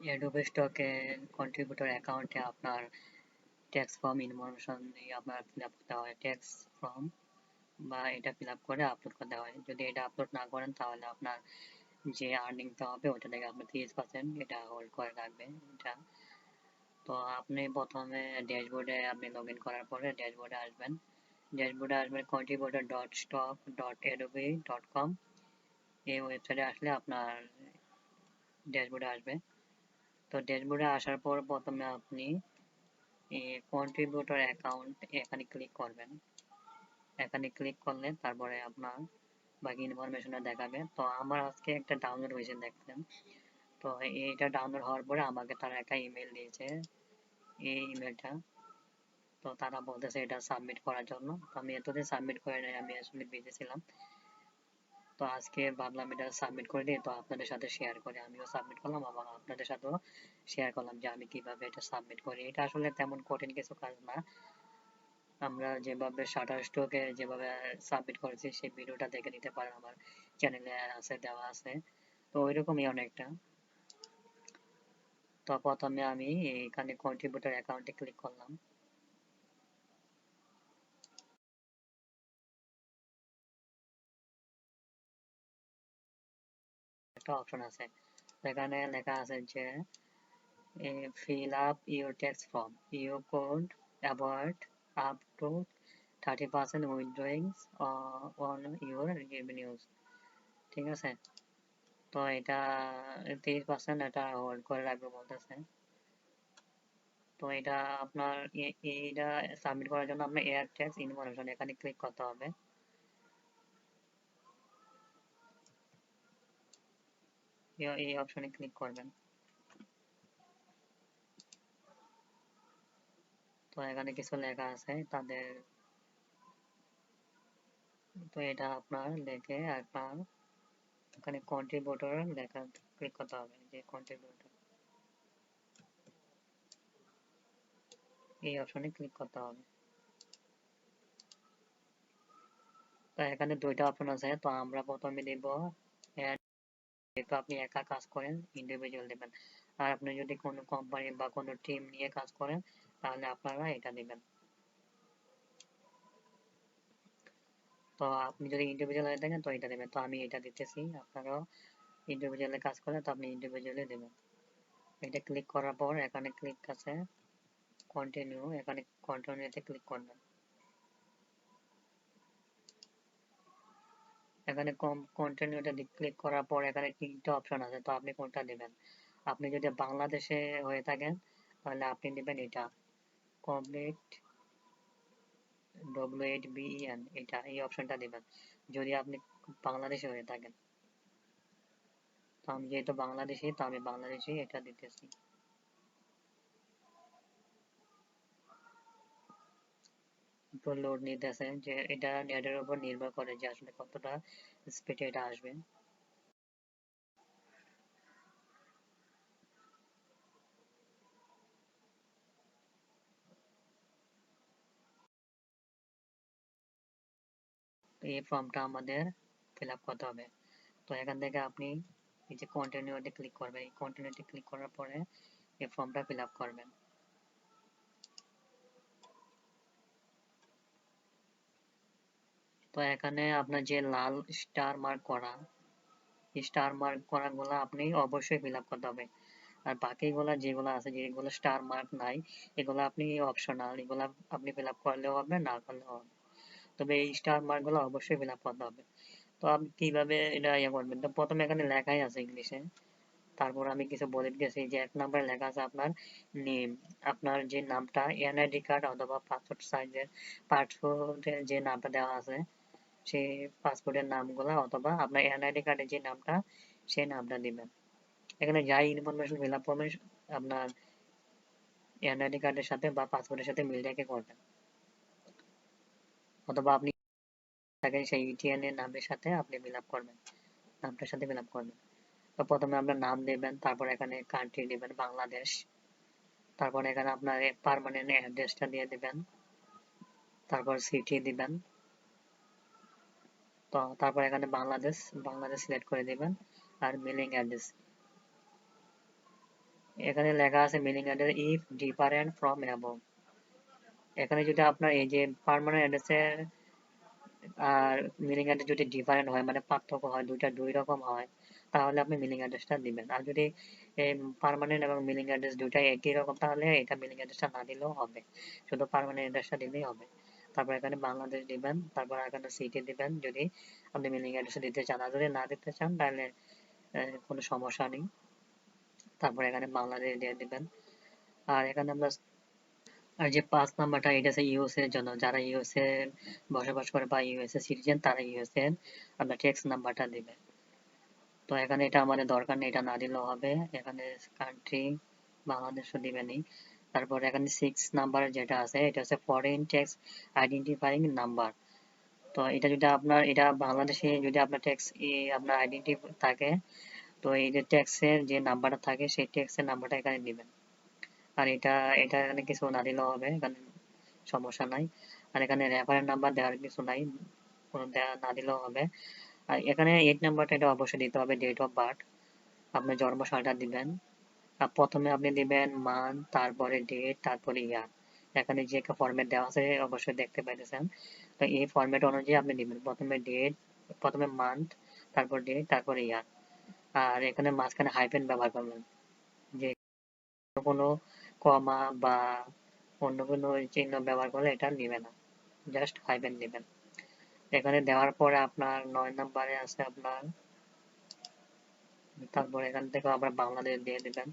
Adobe Stock contributor অ্যাকাউন্টে আপনার tax form information আপনার ফিল আপ করতে হয়, ট্যাক্স ফর্ম বা এটা ফিল আপ করে আপলোড করতে হয়। যদি এটা আপলোড না করেন তাহলে আপনার যে আর্নিংটা হবে ওটা থেকে আপনার 30% এটা হোল্ড করে রাখবে এটা। তো আপনি প্রথমে ড্যাশবোর্ডে আপনি লগ ইন করার পরে ড্যাশবোর্ডে আসবেন, contributor.stock.adobe.com এই ওয়েবসাইটে আসলে আপনার ড্যাশবোর্ডে আসবে। তো ড্যাশবোর্ডে আসার পর প্রথমে আপনি কন্ট্রিবিউটর অ্যাকাউন্ট এখানে ক্লিক করবেন। এখানে ক্লিক করলে তারপরে আপনার বাকি ইনফরমেশনটা দেখাবে। তো আমার আজকে একটা ডাউনলোড হয়েছে দেখছেন। তো এইটা ডাউনলোড হওয়ার পরে আমাকে তারা একটা ইমেল দিয়েছে, এই ইমেলটা। তো তারা বলতেছে এটা সাবমিট করার জন্য। তো আমি এতদিন সাবমিট করে নাই, আমি আসলে বিজি ছিলাম। তো আজকে ভাবলাম এটা সাবমিট করে দিই, তো আপনাদের সাথে শেয়ার করি। আমিও সাবমিট করলাম এবং আপনাদের সাথেও শেয়ার করলাম যে আমি কিভাবে এটা সাবমিট করি। এটা আসলে তেমন কঠিন কিছু কাজ না। আমরা যেভাবে শাটারস্টকে যেভাবে সাবমিট করেছি সেই ভিডিওটা দেখে নিতে পারেন, আমার চ্যানেলে আছে, দেওয়া আছে। তো ওইরকমই অনেকটা। তো প্রথমে আমি এখানে কন্ট্রিবিউটর অ্যাকাউন্টে ক্লিক করলাম। একটা অপশন আছে, এখানে লেখা আছে যে fill up your tax form, you could avoid up to 30% withdrawings on your revenues। ঠিক আছে, তো এটা 30% এটা হোল্ড করে রাখবে বলতেছে। তো এটা আপনার এইটা সাবমিট করার জন্য আপনার এয়ার ট্যাক্স ইনফরমেশন এখানে ক্লিক করতে হবে। এই অপশনে ক্লিক করবেন। তো এখানে কিছু লেখা আছে তাদের, তো এটা আপনার লেখে আপনার এখানে কন্ট্রিবিউটর লেখা ক্লিক করতে হবে, যে কন্ট্রিবিউটর এই অপশনে ক্লিক করতে হবে। তো এখানে দুইটা অপশন আছে, তো আমরা প্রথমে দিব যেহেতু আপনি একা কাজ করেন ইন্ডিভিজুয়াল দিবেন, আর আপনি যদি কোনো কোম্পানি বা কোনো টিম নিয়ে কাজ করেন তাহলে আপনারা এটা দিবেন। তো আপনি যদি ইন্ডিভিজুয়াল হয়ে থাকেন তো এটা দেবেন। তো আমি এটা দিতেছি, আপনারাও ইন্ডিভিজুয়ালে কাজ করেন তো আপনি ইন্ডিভিজুয়ালি দেবেন। এটা ক্লিক করার পর এখানে ক্লিক আছে কন্টিনিউ, এখানে কন্টিনিউতে ক্লিক করবেন। এখানে কন্টিনিউতে ক্লিক করার পর এখানে তিনটা অপশন আছে, তো আপনি কোনটা দিবেন। আপনি যদি বাংলাদেশে হয়ে থাকেন তাহলে আপনি দিবেন এটা কমপ্লিট WHBEN, এটা এই অপশনটা দিবেন যদি আপনি বাংলাদেশে হয়ে থাকেন। তো আমি যেহেতু বাংলাদেশি তো আমি বাংলাদেশি এটা দিতেছি। তো লোড নিতেছে, যে এটা নেটের উপর নির্ভর করে যে আসলে কতটা স্পিডে এটা আসবে। তো এই ফর্মটা আমাদের ফিল আপ করতে হবে। তো এখান থেকে আপনি এই যে কন্টিনিউতে ক্লিক করবেন, এই কন্টিনিউতে ক্লিক করার পরে এই ফর্মটা ফিল আপ করবেন। তো এখানে আপনার যে লাল স্টার মার্ক করা, স্টার মার্ক করা গুলা আপনি অবশ্যই ফিল আপ করতে হবে। আর বাকিগুলা যেগুলো আছে যেগুলো স্টার মার্ক নাই এগুলো আপনি অপশনাল, এগুলা আপনি ফিল আপ করলেও হবে না করলেও হবে। তবে এই স্টার মার্ক গুলো অবশ্যই ফিল আপ করতে হবে। তো আপনি কিভাবে এটা ইয়ে করবেন, তো প্রথমে এখানে লেখাই আছে ইংলিশে, তারপর আমি কিছু বলে দিতেছি যে 1 নম্বরে লেখা আছে আপনার নেম, আপনার যে নামটা এনআইডি কার্ড অথবা পাসপোর্ট সাইজের পাসপোর্টের যে নামটা দেওয়া আছে সেই পাসপোর্টের নামগুলা অথবা আপনার এনআইডি কার্ডের যে নামটা সেই নামটা দিবেন। এখানে যাই ইনফরমেশন ফিল আপ করবেন আপনার এনআইডি কার্ডের সাথে বা পাসপোর্টের সাথে মিল রেখে করবেন, অথবা আপনি থাকেন সেই ইটিএন এর নামের সাথে আপনি ফিল আপ করবেন, নামটার সাথে ফিল আপ করবেন। তো প্রথমে আপনার নাম দেবেন, তারপর এখানে কান্ট্রি দিবেন বাংলাদেশ, তারপর এখানে আপনার পার্মানেন্ট অ্যাড্রেসটা দিয়ে দিবেন, তারপর সিটি দিবেন। তো তারপর এখানে বাংলাদেশ সিলেক্ট করে দিবেন আর মেলিং অ্যাড্রেস এখানে লেখা আছে milling address if different from above. এখানে যদি আপনার এই যে পার্মানেন্ট অ্যাড্রেসের আর মিলিং অ্যাড্রেস যদি ডিফারেন্ট হয়, মানে পার্থক্য হয়, দুইটা দুই রকম হয়, তাহলে আপনি মিলিং অ্যাড্রেসটা দিবেন। আর যদি পার্মানেন্ট এবং মিলিং অ্যাড্রেস দুইটাই একই রকম, তাহলে এটা মিলিং অ্যাড্রেসটা না দিলেও হবে, শুধু পার্মানেন্ট অ্যাড্রেসটা দিলেই হবে। তারপর এখানে বাংলাদেশ দিবেন, তারপর এখানে সিটি দিবেন যদি আপনি মিলিং অ্যাড্রেসে দিতে চান। আর যদি না দিতে চান তাহলে কোনো সমস্যা নেই। তারপর এখানে বাংলাদেশ দিয়ে দিবেন। আর এখানে আমরা আর যে ৫ নাম্বারটা, এটা হচ্ছে ইউএসএ এর জন্য, যারা ইউএসএ বসবাস করে বা ইউএসএ সিটিজেন, তারা ইউএসএ এর আপনার ট্যাক্স নাম্বারটা দিবে। তো এখানে এটা আমাদের দরকার নেই, এটা না দিলেও হবে। এখানে কান্ট্রি বাংলাদেশও দিবেনই। তারপর এখানে 6 নাম্বার যেটা আছে, এটা হচ্ছে ফরেন ট্যাক্স আইডেন্টিফাইং নাম্বার। তো এটা যদি আপনার, এটা বাংলাদেশে যদি আপনার ট্যাক্স আপনার আইডেন্টি থাকে, তো এই যে ট্যাক্সের যে নাম্বারটা থাকে, সেই ট্যাক্সের নাম্বারটা এখানে দিবেন। আর এটা এটা এখানে কিছু না দিলেও হবে, এখানে সমস্যা নাই। আর এখানে রেফারেন্স নাম্বার দেওয়ার কিছু নাই, কোনো দেওয়া না দিলেও হবে। আর এখানে 8 নাম্বারটা এটা অবশ্যই দিতে হবে, ডেট অফ বার্থ, আপনার জন্ম সালটা দিবেন। আর প্রথমে আপনি দিবেন মান্থ, তারপরে ডেট, তারপরে ইয়ার। এখানে যে একটা ফরম্যাট দেওয়া আছে অবশ্যই দেখতে পাইতেছেন। তো এই ফরম্যাট অনুযায়ী আপনি দিবেন, প্রথমে ডেট, প্রথমে মান্থ, তারপর ডেট, তারপরে ইয়ার। আর এখানে মাঝখানে হাইফেন ব্যবহার করবেন, যে কোনো কমা বা অন্য কোনো চিহ্ন ব্যবহার করলে এটা নিবে না, জাস্ট হাইফেন দিবেন। এখানে দেওয়ার পরে আপনার 9 নাম্বারে আছে আপনার, তারপর এখান থেকে আবার বাংলাদেশ দিয়ে দিবেন।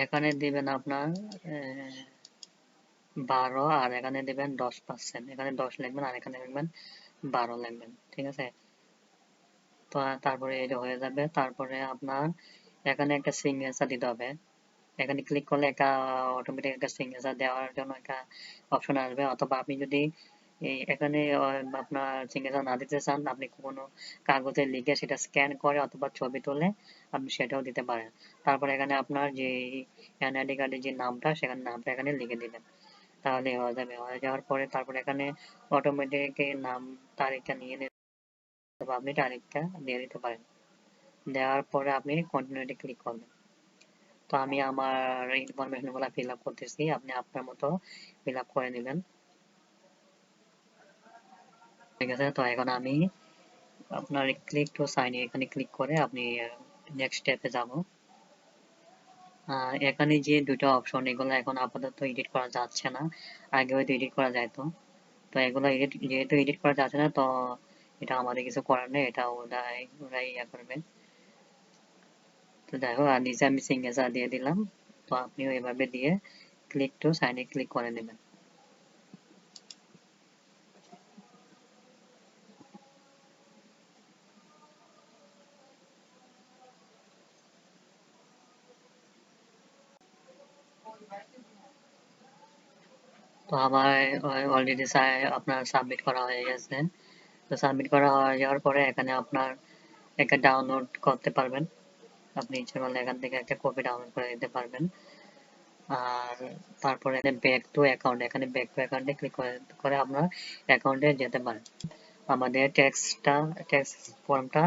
এখানে দিবেন আপনার 12, আর এখানে দিবেন 10%, এখানে 10 লিখবেন আর এখানে লিখবেন 12 লিখবেন, ঠিক আছে। তো তারপরে এটা হয়ে যাবে। তারপরে আপনার এখানে একটা সিগনেচার দিতে হবে। এখানে ক্লিক করলে একটা অটোমেটিক একটা সিগনেচার দেওয়ার জন্য একটা অপশন আসবে, অথবা আপনি যদি এখানে আপনার সিগনেচার না দিতে চান, আপনি কোনো কাগজে লিখে সেটা স্ক্যান করে অথবা ছবি তুলে আপনি সেটাও দিতে পারেন। তারপর এখানে আপনার যে এনআইডি কার্ডের যে নামটা, সেখানে নামটা এখানে লিখে দিবেন, তাহলে হয়ে যাবে। হয়ে যাওয়ার পরে তারপর এখানে অটোমেটিক নাম, তারিখটা নিয়ে নেবে, অথবা আপনি তারিখটা দিয়ে দিতে পারেন। দেওয়ার পরে আপনি কন্টিনিউতে ক্লিক করবেন। তো আমি আমার ইনফরমেশন গুলা ফিল আপ করতেছি, আপনি আপনার মতো ফিল আপ করে নেবেন। ঠিক আছে, তো এখন আমি আপনার ক্লিক টু সাইন এখানে ক্লিক করে আপনি নেক্সট স্টেপে যাব। এখানে যে দুটো অপশন, এগুলো এখন আপাতত এডিট করা যাচ্ছে না, আগে হয়তো এডিট করা যাইতো। তো এগুলো এডিট, যেহেতু এডিট করা যাচ্ছে না, তো এটা আমাদের কিছু করার নেই, এটা ওরাই ইয়ে করবে। তো দেখো, আর নিচে আমি সিগনেচার দিয়ে দিলাম। তো আপনিও এভাবে দিয়ে ক্লিক টু সাইনে ক্লিক করে নেবেন। তো আমার অলরেডি আপনার সাবমিট করা হয়ে গেছে। তো সাবমিট করা হয়ে যাওয়ার পরে এখানে আপনার একটা ডাউনলোড করতে পারবেন, আপনি ইচ্ছে করলে এখান থেকে একটা কপি ডাউনলোড করে নিতে পারবেন। আর তারপরে ব্যাক টু অ্যাকাউন্ট, এখানে ব্যাক টু অ্যাকাউন্টে ক্লিক করে আপনার অ্যাকাউন্টে যেতে পারেন। আমাদের ট্যাক্স ফর্মটা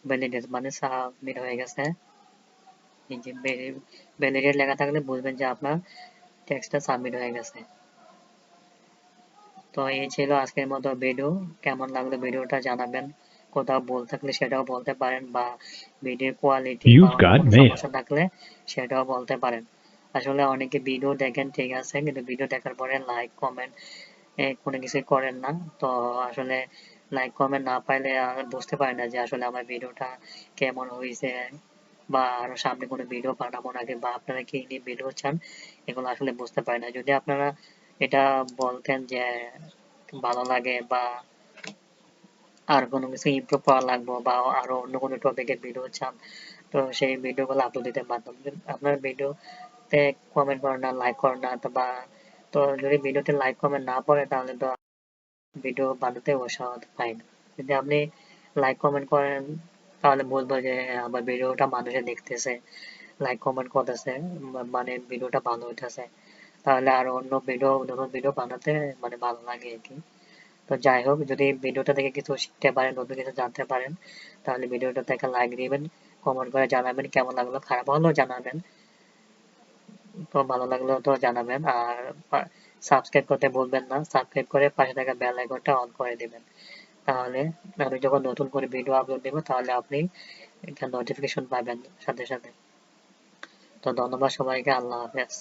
ভ্যালিডেট মানে সাবমিট হয়ে গেছে। এই যে ভ্যালিডেট লেখা থাকলে বুঝবেন যে আপনার ট্যাক্সটা সাবমিট হয়ে গেছে। তো এই ছিল আজকের মতো ভিডিও। কেমন লাগলো ভিডিওটা জানাবেন, কোথাও ভুল থাকলে সেটাও বলতে পারেন, বা ভিডিও কোয়ালিটি বা You've অন্য got কোনো mail. সমস্যা থাকলে সেটাও বলতে পারেন। আসলে অনেকে ভিডিও দেখেন ঠিক আছে, কিন্তু ভিডিও দেখার পরে লাইক কমেন্ট কোনো কিছুই করেন না। তো আসলে লাইক কমেন্ট না পাইলে বুঝতে পারি না যে আসলে আমার ভিডিওটা কেমন হয়েছে, বা আরো সামনে কোনো ভিডিও বানাবো নাকি, বা আপনারা কি নিয়ে ভিডিও চান, এগুলো আসলে বুঝতে পারি না। যদি আপনারা এটা বলতেন যে ভালো লাগে, বা আর কোনো কিছু ইমপ্রুভ করা লাগবো, বা আরো অন্য কোনো টপিকের ভিডিও চান, তো সেই ভিডিওগুলো আপলোড দিতে পারতাম। আপনার ভিডিওতে কমেন্ট করেন না, লাইক করেন না, তো বা তো যদি ভিডিওতে লাইক কমেন্ট না পড়ে, তাহলে তো ভিডিও বানাতে উৎসাহ পাই না। যদি আপনি লাইক কমেন্ট করেন, তাহলে বুঝবো যে আমার ভিডিওটা মানুষে দেখতেছে, লাইক কমেন্ট করতেছে, মানে ভিডিওটা ভালো হইতেছে, তাহলে আরো অন্য ভিডিও, নতুন ভিডিও বানাতে মানে ভালো লাগে আর কি। তো যাই হোক, যদি ভিডিওটা দেখে কিছু শিখতে পারেন, নতুন কিছু জানতে পারেন, তাহলে ভিডিওটাতে একটা লাইক দিবেন, কমেন্ট করে জানাবেন কেমন লাগলো, খারাপ হলেও জানাবেন, তো ভালো লাগলেও তো জানাবেন। আর সাবস্ক্রাইব করতে ভুলবেন না, সাবস্ক্রাইব করে পাশে থাকা বেল আইকনটা অন করে দিবেন। তাহলে আমি যখন নতুন করে ভিডিও আপলোড দেবো, তাহলে আপনি একটা নোটিফিকেশন পাবেন সাথে সাথে। তো ধন্যবাদ সবাইকে, আল্লাহ হাফেজ।